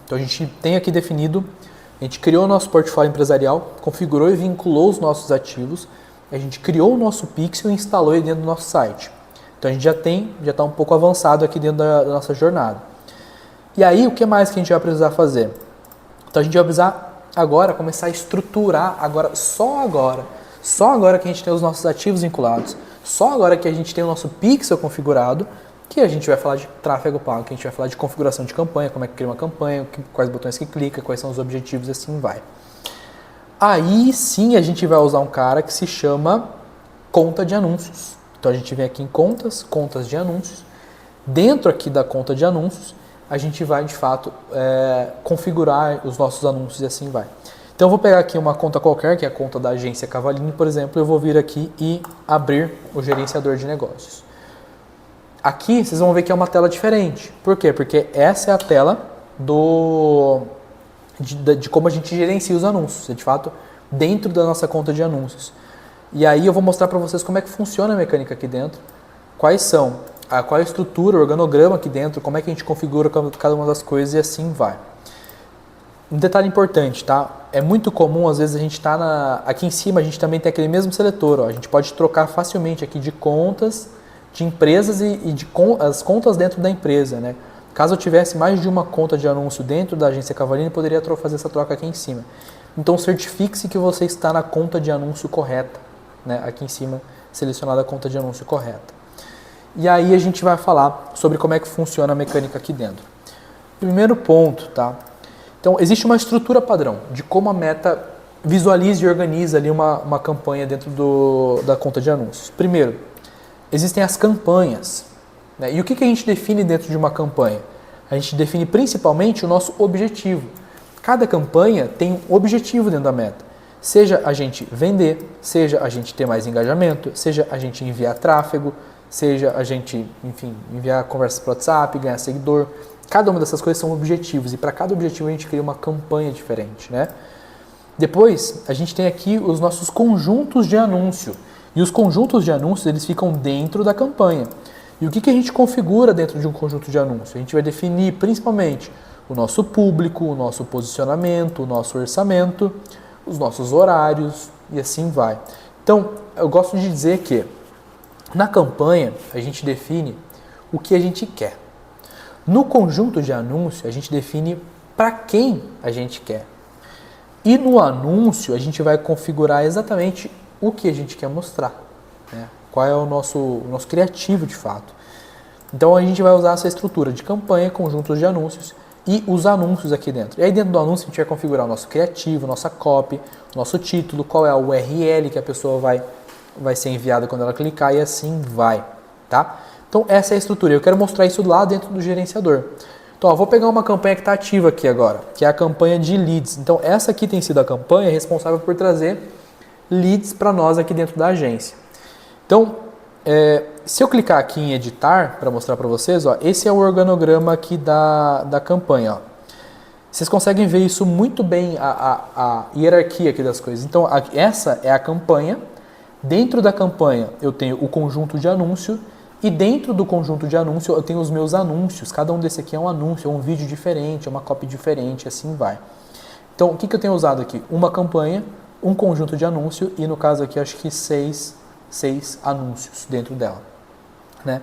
Então a gente tem aqui definido, a gente criou o nosso portfólio empresarial, configurou e vinculou os nossos ativos, a gente criou o nosso pixel e instalou ele dentro do nosso site. Então a gente já está um pouco avançado aqui dentro da nossa jornada. E aí, o que mais que a gente vai precisar fazer? Então a gente vai precisar agora começar a estruturar, só agora que a gente tem os nossos ativos vinculados, só agora que a gente tem o nosso pixel configurado, que a gente vai falar de tráfego pago, que a gente vai falar de configuração de campanha, como é que cria uma campanha, quais botões que clica, quais são os objetivos e assim vai. Aí sim a gente vai usar um cara que se chama conta de anúncios. Então a gente vem aqui em contas de anúncios. Dentro aqui da conta de anúncios, a gente vai de fato configurar os nossos anúncios e assim vai. Então eu vou pegar aqui uma conta qualquer, que é a conta da agência Cavalinho, por exemplo, eu vou vir aqui e abrir o gerenciador de negócios. Aqui vocês vão ver que é uma tela diferente. Por quê? Porque essa é a tela de como a gente gerencia os anúncios, de fato, dentro da nossa conta de anúncios. E aí eu vou mostrar para vocês como é que funciona a mecânica aqui dentro, qual é a estrutura, o organograma aqui dentro, como é que a gente configura cada uma das coisas e assim vai. Um detalhe importante, tá? É muito comum, às vezes a gente tá aqui em cima, a gente também tem aquele mesmo seletor, ó. A gente pode trocar facilmente aqui de contas, de empresas as contas dentro da empresa, né? Caso eu tivesse mais de uma conta de anúncio dentro da agência Cavalinho, eu poderia fazer essa troca aqui em cima. Então certifique-se que você está na conta de anúncio correta, né? Aqui em cima, selecionada a conta de anúncio correta. E aí a gente vai falar sobre como é que funciona a mecânica aqui dentro. Primeiro ponto, tá? Então, existe uma estrutura padrão de como a Meta visualiza e organiza ali uma campanha dentro da conta de anúncios. Primeiro, existem as campanhas, né? E o que a gente define dentro de uma campanha? A gente define principalmente o nosso objetivo. Cada campanha tem um objetivo dentro da Meta. Seja a gente vender, seja a gente ter mais engajamento, seja a gente enviar tráfego, seja a gente, enfim, enviar conversas para o WhatsApp, ganhar seguidor. Cada uma dessas coisas são objetivos e para cada objetivo a gente cria uma campanha diferente, né? Depois, a gente tem aqui os nossos conjuntos de anúncio. E os conjuntos de anúncios, eles ficam dentro da campanha. E o que a gente configura dentro de um conjunto de anúncios? A gente vai definir principalmente o nosso público, o nosso posicionamento, o nosso orçamento, os nossos horários e assim vai. Então, eu gosto de dizer que na campanha a gente define o que a gente quer. No conjunto de anúncio, a gente define para quem a gente quer. E no anúncio, a gente vai configurar exatamente o que a gente quer mostrar, né? Qual é o nosso criativo de fato. Então, a gente vai usar essa estrutura de campanha, conjuntos de anúncios e os anúncios aqui dentro. E aí dentro do anúncio, a gente vai configurar o nosso criativo, nossa copy, nosso título, qual é a URL que a pessoa vai ser enviada quando ela clicar e assim vai, tá? Então, essa é a estrutura. Eu quero mostrar isso lá dentro do gerenciador. Então, vou pegar uma campanha que está ativa aqui agora, que é a campanha de leads. Então, essa aqui tem sido a campanha responsável por trazer leads para nós aqui dentro da agência. Então, se eu clicar aqui em editar, para mostrar para vocês, ó, esse é o organograma aqui da campanha. Ó. Vocês conseguem ver isso muito bem, a hierarquia aqui das coisas. Então, essa é a campanha. Dentro da campanha, eu tenho o conjunto de anúncio. E dentro do conjunto de anúncio eu tenho os meus anúncios. Cada um desse aqui é um anúncio, é um vídeo diferente, é uma copy diferente, assim vai. Então, o que eu tenho usado aqui? Uma campanha, um conjunto de anúncio e no caso aqui acho que seis anúncios dentro dela, né?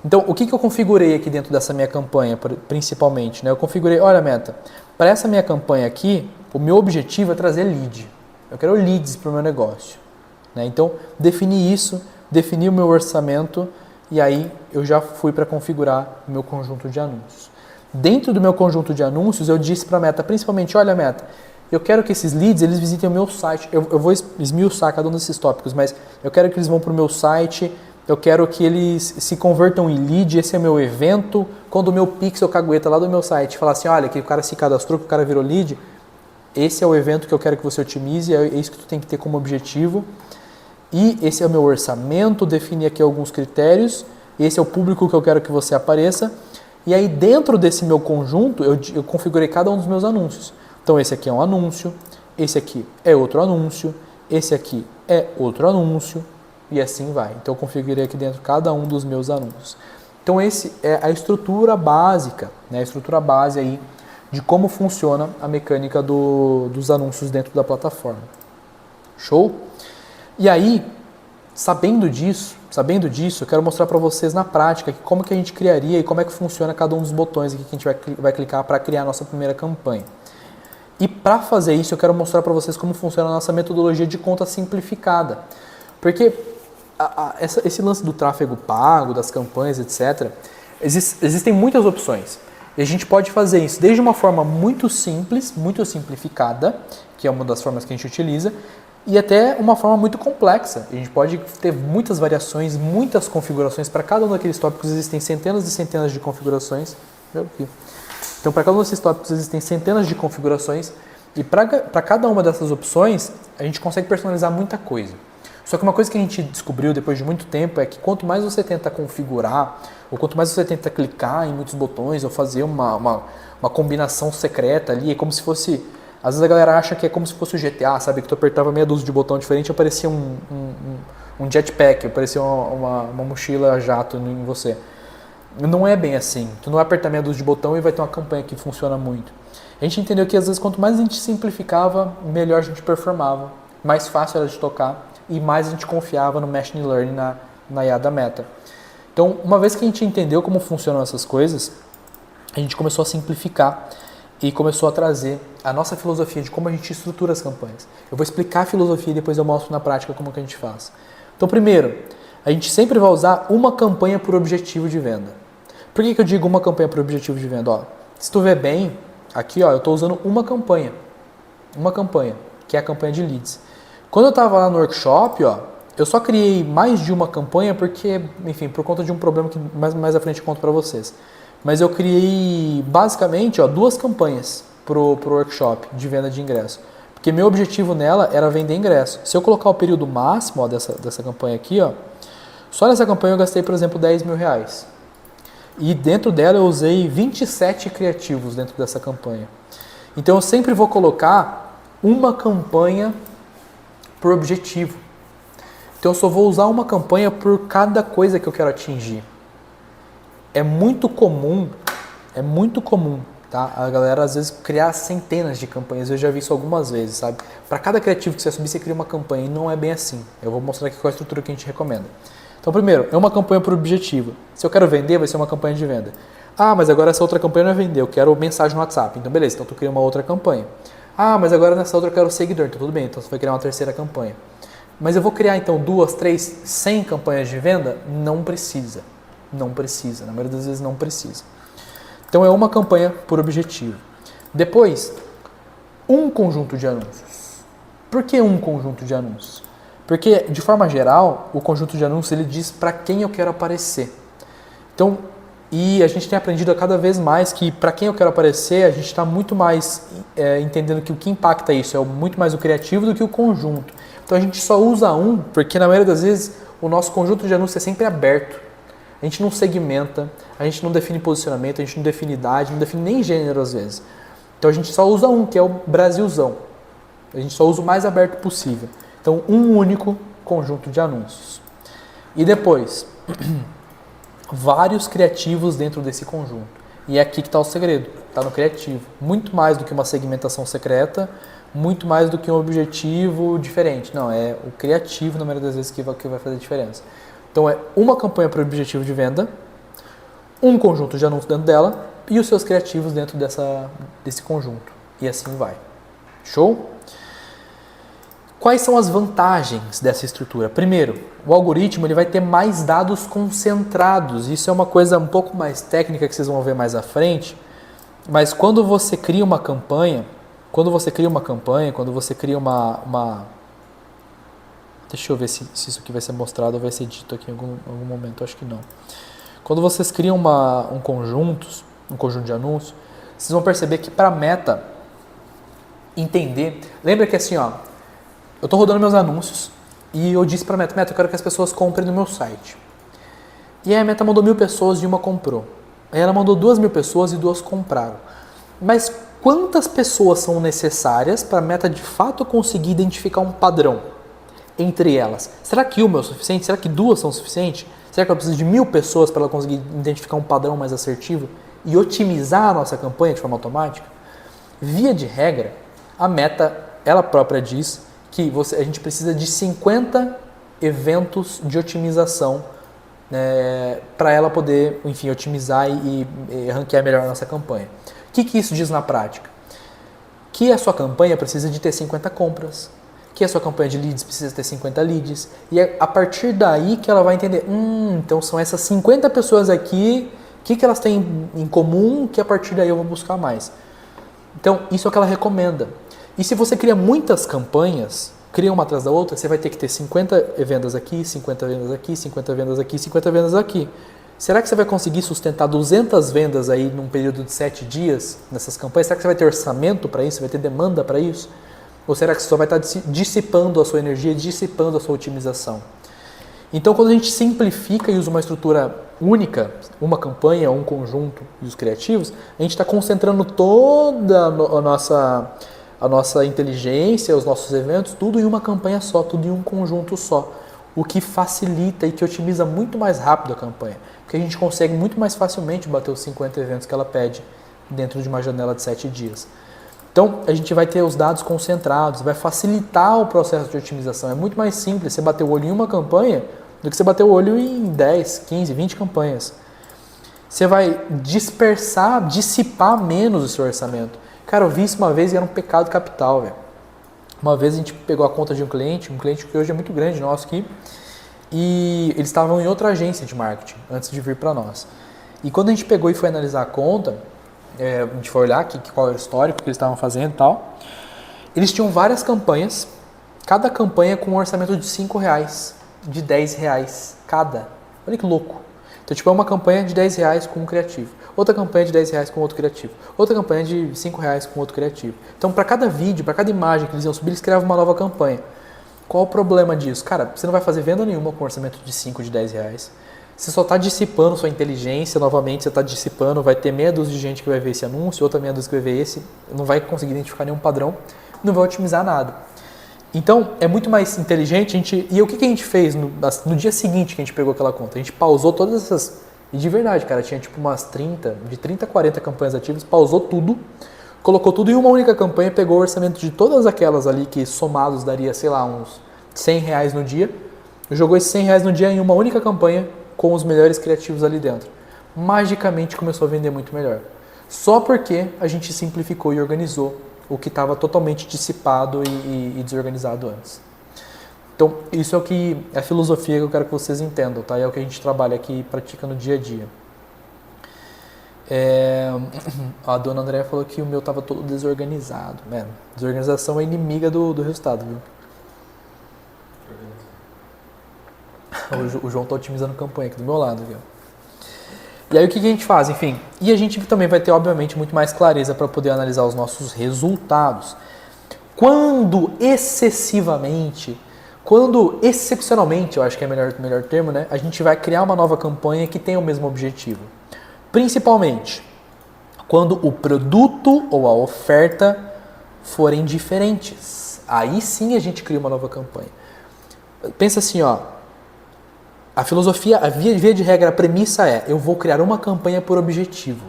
Então, o que eu configurei aqui dentro dessa minha campanha, principalmente, né? Eu configurei, olha Meta, para essa minha campanha aqui, o meu objetivo é trazer lead. Eu quero leads para o meu negócio, né? Então, defini isso, defini o meu orçamento. E aí eu já fui para configurar o meu conjunto de anúncios. Dentro do meu conjunto de anúncios, eu disse para a Meta, principalmente, olha Meta, eu quero que esses leads, eles visitem o meu site. Eu vou esmiuçar cada um desses tópicos, mas eu quero que eles vão para o meu site, eu quero que eles se convertam em lead, esse é meu evento. Quando o meu pixel cagueta lá do meu site falar assim, olha, que o cara se cadastrou, que o cara virou lead, esse é o evento que eu quero que você otimize, é isso que tu tem que ter como objetivo. E esse é o meu orçamento, defini aqui alguns critérios, esse é o público que eu quero que você apareça. E aí dentro desse meu conjunto, eu configurei cada um dos meus anúncios. Então esse aqui é um anúncio, esse aqui é outro anúncio, esse aqui é outro anúncio, e assim vai. Então eu configurei aqui dentro cada um dos meus anúncios. Então esse é a estrutura básica, né? A estrutura base aí de como funciona a mecânica dos anúncios dentro da plataforma. Show? E aí, sabendo disso, eu quero mostrar para vocês na prática como que a gente criaria e como é que funciona cada um dos botões aqui que a gente vai clicar para criar a nossa primeira campanha. E para fazer isso, eu quero mostrar para vocês como funciona a nossa metodologia de conta simplificada. Porque esse lance do tráfego pago, das campanhas, etc., existem muitas opções. E a gente pode fazer isso desde uma forma muito simples, muito simplificada, que é uma das formas que a gente utiliza, e até uma forma muito complexa. A gente pode ter muitas variações, muitas configurações. Para cada um daqueles tópicos existem centenas e centenas de configurações. Então, para cada um desses tópicos existem centenas de configurações. E para cada uma dessas opções, a gente consegue personalizar muita coisa. Só que uma coisa que a gente descobriu depois de muito tempo é que quanto mais você tenta configurar, ou quanto mais você tenta clicar em muitos botões, ou fazer uma combinação secreta ali, é como se fosse... Às vezes a galera acha que é como se fosse o GTA, sabe? Que tu apertava meia dúzia de botão diferente e aparecia um jetpack, aparecia uma mochila jato em você. Não é bem assim. Tu não vai apertar meia dúzia de botão e vai ter uma campanha que funciona muito. A gente entendeu que às vezes quanto mais a gente simplificava, melhor a gente performava. Mais fácil era de tocar e mais a gente confiava no Machine Learning na IA da Meta. Então, uma vez que a gente entendeu como funcionam essas coisas, a gente começou a simplificar e começou a trazer a nossa filosofia de como a gente estrutura as campanhas. Eu vou explicar a filosofia e depois eu mostro na prática como que a gente faz. Então, primeiro, a gente sempre vai usar uma campanha por objetivo de venda. Por que eu digo uma campanha por objetivo de venda? Ó, se tu ver bem, aqui ó, eu estou usando uma campanha, que é a campanha de leads. Quando eu estava lá no workshop, ó, eu só criei mais de uma campanha porque, enfim, por conta de um problema que mais à frente eu conto para vocês. Mas eu criei basicamente ó, 2 campanhas pro workshop de venda de ingresso. Porque meu objetivo nela era vender ingresso. Se eu colocar o período máximo ó, dessa campanha aqui, ó, só nessa campanha eu gastei, por exemplo, R$10.000. E dentro dela eu usei 27 criativos dentro dessa campanha. Então eu sempre vou colocar uma campanha por objetivo. Então eu só vou usar uma campanha por cada coisa que eu quero atingir. É muito comum, tá? A galera às vezes criar centenas de campanhas, eu já vi isso algumas vezes, sabe? Para cada criativo que você subir, você cria uma campanha e não é bem assim. Eu vou mostrar aqui qual é a estrutura que a gente recomenda. Então primeiro, é uma campanha por objetivo. Se eu quero vender, vai ser uma campanha de venda. Ah, mas agora essa outra campanha não é vender, eu quero mensagem no WhatsApp. Então beleza, então tu cria uma outra campanha. Ah, mas agora nessa outra eu quero seguidor, então tudo bem, então você vai criar uma terceira campanha. Mas eu vou criar então 2, 3, 100 campanhas de venda? Não precisa. Não precisa, na maioria das vezes não precisa. Então é uma campanha por objetivo. Depois, um conjunto de anúncios. Por que um conjunto de anúncios? Porque, de forma geral, o conjunto de anúncios ele diz para quem eu quero aparecer. Então, e a gente tem aprendido a cada vez mais que para quem eu quero aparecer, a gente está muito mais entendendo que o que impacta isso é muito mais o criativo do que o conjunto. Então a gente só usa um, porque na maioria das vezes o nosso conjunto de anúncios é sempre aberto. A gente não segmenta, a gente não define posicionamento, a gente não define idade, não define nem gênero às vezes. Então a gente só usa um, que é o Brasilzão. A gente só usa o mais aberto possível. Então um único conjunto de anúncios. E depois, vários criativos dentro desse conjunto. E é aqui que está o segredo, está no criativo. Muito mais do que uma segmentação secreta, muito mais do que um objetivo diferente. Não, é o criativo na maioria das vezes que vai fazer diferença. Então é uma campanha para o objetivo de venda, um conjunto de anúncios dentro dela e os seus criativos dentro desse conjunto. E assim vai. Show? Quais são as vantagens dessa estrutura? Primeiro, o algoritmo ele vai ter mais dados concentrados. Isso é uma coisa um pouco mais técnica que vocês vão ver mais à frente. Mas quando você cria uma campanha, quando você cria uma... Deixa eu ver se isso aqui vai ser mostrado ou vai ser dito aqui em algum momento. Acho que não. Quando vocês criam um conjunto de anúncios, vocês vão perceber que para a Meta entender... Lembra que assim, ó, eu estou rodando meus anúncios e eu disse para a Meta, eu quero que as pessoas comprem no meu site. E aí a Meta mandou 1.000 pessoas e uma comprou. Aí ela mandou 2.000 pessoas e 2 compraram. Mas quantas pessoas são necessárias para a Meta de fato conseguir identificar um padrão entre elas? Será que uma é o suficiente? Será que 2 são o suficiente? Será que ela precisa de 1.000 pessoas para ela conseguir identificar um padrão mais assertivo e otimizar a nossa campanha de forma automática? Via de regra, a meta, ela própria diz que a gente precisa de 50 eventos de otimização para ela poder, enfim, otimizar e ranquear melhor a nossa campanha. O que isso diz na prática? Que a sua campanha precisa de ter 50 compras, que a sua campanha de leads precisa ter 50 leads, e é a partir daí que ela vai entender, então são essas 50 pessoas aqui, o que elas têm em comum, que a partir daí eu vou buscar mais. Então, isso é o que ela recomenda. E se você cria muitas campanhas, cria uma atrás da outra, você vai ter que ter 50 vendas aqui, 50 vendas aqui, 50 vendas aqui, 50 vendas aqui. Será que você vai conseguir sustentar 200 vendas aí num período de 7 dias nessas campanhas? Será que você vai ter orçamento para isso? Vai ter demanda para isso? Ou será que você só vai estar dissipando a sua energia, dissipando a sua otimização? Então, quando a gente simplifica e usa uma estrutura única, uma campanha, um conjunto e os criativos, a gente está concentrando toda a nossa inteligência, os nossos eventos, tudo em uma campanha só, tudo em um conjunto só. O que facilita e que otimiza muito mais rápido a campanha. Porque a gente consegue muito mais facilmente bater os 50 eventos que ela pede dentro de uma janela de 7 dias. Então, a gente vai ter os dados concentrados, vai facilitar o processo de otimização. É muito mais simples você bater o olho em uma campanha do que você bater o olho em 10, 15, 20 campanhas. Você vai dispersar, dissipar menos o seu orçamento. Cara, eu vi isso uma vez e era um pecado capital, velho. Uma vez a gente pegou a conta de um cliente que hoje é muito grande nosso aqui, e eles estavam em outra agência de marketing antes de vir para nós. E quando a gente pegou e foi analisar a conta, a gente foi olhar qual é o histórico que eles estavam fazendo e tal, eles tinham várias campanhas, cada campanha com um orçamento de R$5, de R$10 cada. Olha que louco. Então, tipo, é uma campanha de R$10 com um criativo, outra campanha de R$10 com outro criativo, outra campanha de R$5 com outro criativo. Então, para cada vídeo, para cada imagem que eles iam subir, eles criavam uma nova campanha. Qual o problema disso? Cara, você não vai fazer venda nenhuma com orçamento de 5, de R$10. Você só está dissipando sua inteligência, novamente, você está dissipando, vai ter meia dúzia de gente que vai ver esse anúncio, outra meia dúzia que vai ver esse, não vai conseguir identificar nenhum padrão, não vai otimizar nada. Então, é muito mais inteligente, e o que a gente fez no dia seguinte que a gente pegou aquela conta? A gente pausou todas essas, e de verdade, cara, tinha tipo umas 30 a 40 campanhas ativas, pausou tudo, colocou tudo em uma única campanha, pegou o orçamento de todas aquelas ali que somados daria, sei lá, uns R$100 no dia, jogou esses R$100 no dia em uma única campanha com os melhores criativos ali dentro. Magicamente começou a vender muito melhor. Só porque a gente simplificou e organizou o que estava totalmente dissipado e desorganizado antes. Então, isso é a filosofia que eu quero que vocês entendam, tá? É o que a gente trabalha aqui e pratica no dia a dia. A dona Andréia falou que o meu estava todo desorganizado. Desorganização é inimiga do resultado, viu? O João está otimizando campanha aqui do meu lado, viu? E aí o que a gente faz? Enfim, e a gente também vai ter, obviamente, muito mais clareza para poder analisar os nossos resultados. Quando excepcionalmente, eu acho que é o melhor termo, né? A gente vai criar uma nova campanha que tenha o mesmo objetivo. Principalmente, quando o produto ou a oferta forem diferentes. Aí sim a gente cria uma nova campanha. Pensa assim, ó. A filosofia, a via de regra, a premissa é, eu vou criar uma campanha por objetivo.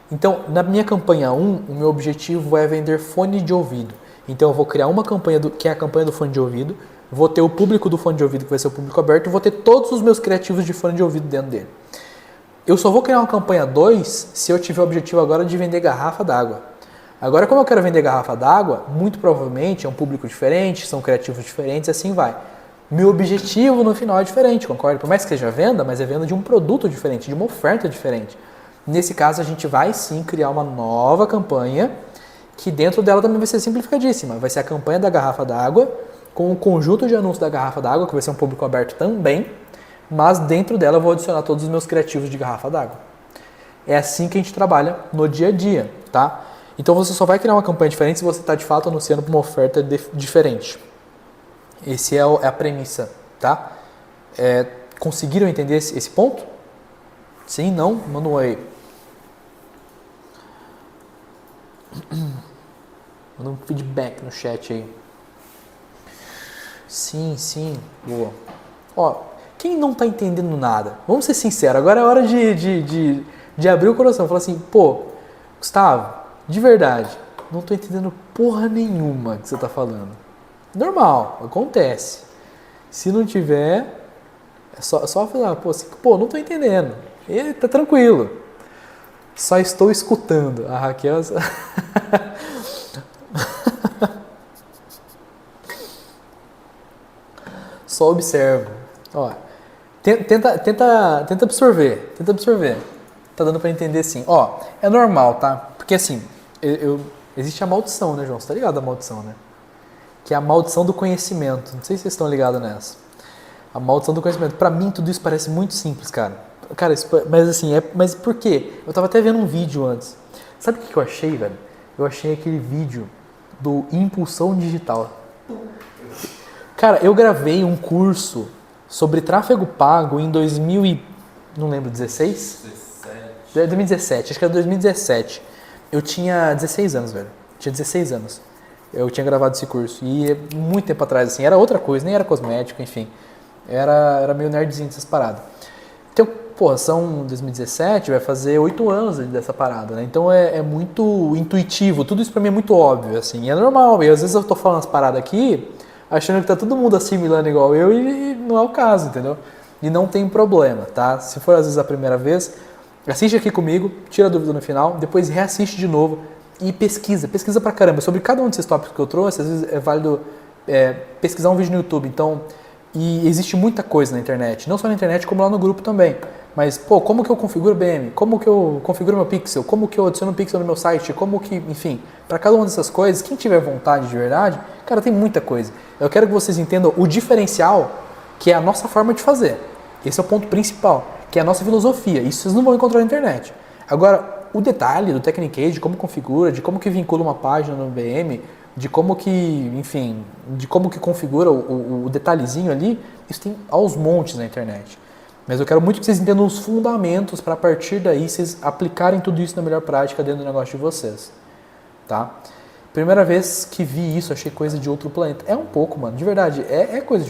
Então, na minha campanha 1, o meu objetivo é vender fone de ouvido. Então, eu vou criar uma campanha, que é a campanha do fone de ouvido, vou ter o público do fone de ouvido, que vai ser o público aberto, e vou ter todos os meus criativos de fone de ouvido dentro dele. Eu só vou criar uma campanha 2 se eu tiver o objetivo agora de vender garrafa d'água. Agora, como eu quero vender garrafa d'água, muito provavelmente é um público diferente, são criativos diferentes, e assim vai. Meu objetivo no final é diferente, concorda? Por mais que seja venda, mas é venda de um produto diferente, de uma oferta diferente. Nesse caso, a gente vai sim criar uma nova campanha, que dentro dela também vai ser simplificadíssima. Vai ser a campanha da garrafa d'água, com o conjunto de anúncios da garrafa d'água, que vai ser um público aberto também, mas dentro dela eu vou adicionar todos os meus criativos de garrafa d'água. É assim que a gente trabalha no dia a dia, tá? Então você só vai criar uma campanha diferente se você está de fato anunciando para uma oferta diferente. Esse é a premissa, tá? Conseguiram entender esse ponto? Sim, não? Manda um oi. Manda um feedback no chat aí. Sim, boa. Ó, quem não tá entendendo nada? Vamos ser sinceros, agora é hora de abrir o coração. Falar assim, pô, Gustavo, de verdade, não tô entendendo porra nenhuma que você tá falando. Normal, acontece. Se não tiver, é só falar, pô, não tô entendendo. E tá tranquilo. Só estou escutando. A Raquel... Só observo. Ó, tenta absorver. Tenta absorver. Tá dando pra entender sim. Ó, é normal, tá? Porque assim, existe a maldição, né, João? Você tá ligado à maldição, né? Que é a maldição do conhecimento. Não sei se vocês estão ligados nessa. A maldição do conhecimento. Pra mim, tudo isso parece muito simples, cara. Cara, mas assim, mas por quê? Eu tava até vendo um vídeo antes. Sabe o que eu achei, velho? Eu achei aquele vídeo do Impulsão Digital. Cara, eu gravei um curso sobre tráfego pago em 2000 e... não lembro, 16? 2017, acho que era 2017. Eu tinha 16 anos, velho. Tinha 16 anos. Eu tinha gravado esse curso. E muito tempo atrás, assim, era outra coisa, nem era cosmético, enfim. Era meio nerdzinho dessas paradas. Então, pô, são 2017, vai fazer 8 anos dessa parada, né? Então é muito intuitivo, tudo isso pra mim é muito óbvio, assim, e é normal. E às vezes eu tô falando as paradas aqui, achando que tá todo mundo assimilando igual eu, e não é o caso, entendeu? E não tem problema, tá? Se for às vezes a primeira vez, assiste aqui comigo, tira a dúvida no final, depois reassiste de novo e pesquisa pra caramba. Sobre cada um desses tópicos que eu trouxe, às vezes é válido pesquisar um vídeo no YouTube, então... E existe muita coisa na internet, não só na internet, como lá no grupo também. Mas, pô, como que eu configuro BM? Como que eu configuro meu pixel? Como que eu adiciono um pixel no meu site? Como que, enfim, para cada uma dessas coisas, quem tiver vontade de verdade, cara, tem muita coisa. Eu quero que vocês entendam o diferencial, que é a nossa forma de fazer. Esse é o ponto principal, que é a nossa filosofia. Isso vocês não vão encontrar na internet. Agora, o detalhe do Technique, de como configura, de como que vincula uma página no BM, de como que, enfim, de como que configura o detalhezinho ali, isso tem aos montes na internet. Mas eu quero muito que vocês entendam os fundamentos para a partir daí vocês aplicarem tudo isso na melhor prática dentro do negócio de vocês, tá? Primeira vez que vi isso, achei coisa de outro planeta. É um pouco, mano, de verdade, é coisa de